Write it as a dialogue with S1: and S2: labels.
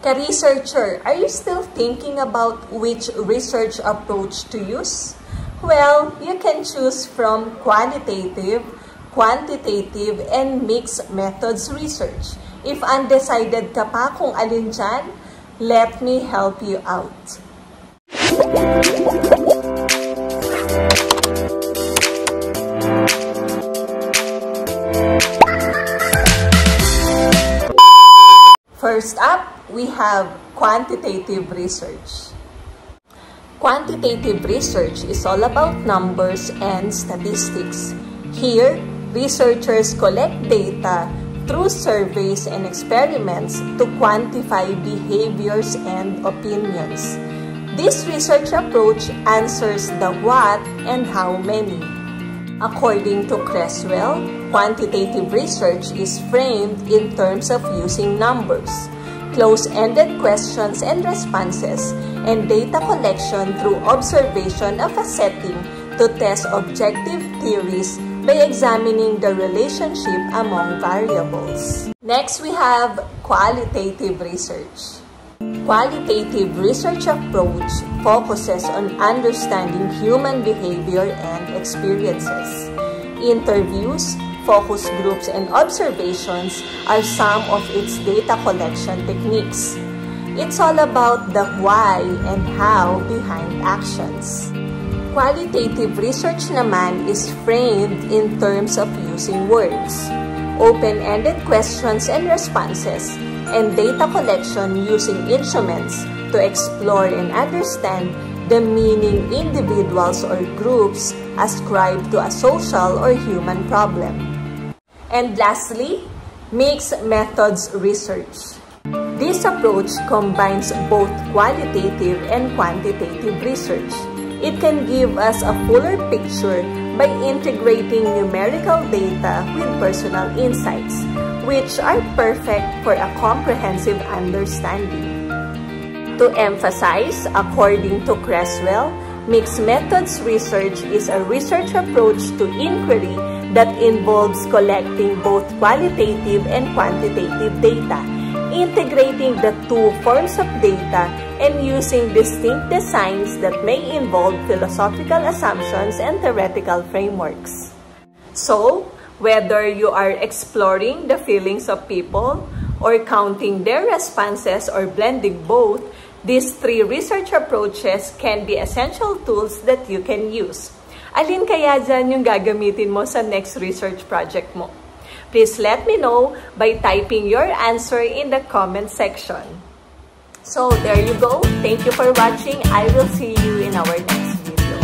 S1: Ka-researcher, are you still thinking about which research approach to use? Well, you can choose from qualitative, quantitative, and mixed methods research. If undecided ka pa kung alin dyan, let me help you out. First up, we have quantitative research. Quantitative research is all about numbers and statistics. Here, researchers collect data through surveys and experiments to quantify behaviors and opinions. This research approach answers the what and how many. According to Creswell, quantitative research is framed in terms of using numbers, close-ended questions and responses, and data collection through observation of a setting to test objective theories by examining the relationship among variables. Next, we have qualitative research. Qualitative research approach focuses on understanding human behavior and experiences. Interviews, focus groups, and observations are some of its data collection techniques. It's all about the why and how behind actions. Qualitative research naman is framed in terms of using words, open-ended questions and responses, and data collection using instruments to explore and understand the meaning individuals or groups ascribe to a social or human problem. And lastly, mixed methods research. This approach combines both qualitative and quantitative research. It can give us a fuller picture by integrating numerical data with personal insights, which are perfect for a comprehensive understanding. To emphasize, according to Creswell, mixed methods research is a research approach to inquiry that involves collecting both qualitative and quantitative data, integrating the two forms of data, and using distinct designs that may involve philosophical assumptions and theoretical frameworks. So, whether you are exploring the feelings of people or counting their responses or blending both, these three research approaches can be essential tools that you can use. Alin kaya dyan yung gagamitin mo sa next research project mo? Please let me know by typing your answer in the comment section. So, there you go. Thank you for watching. I will see you in our next video.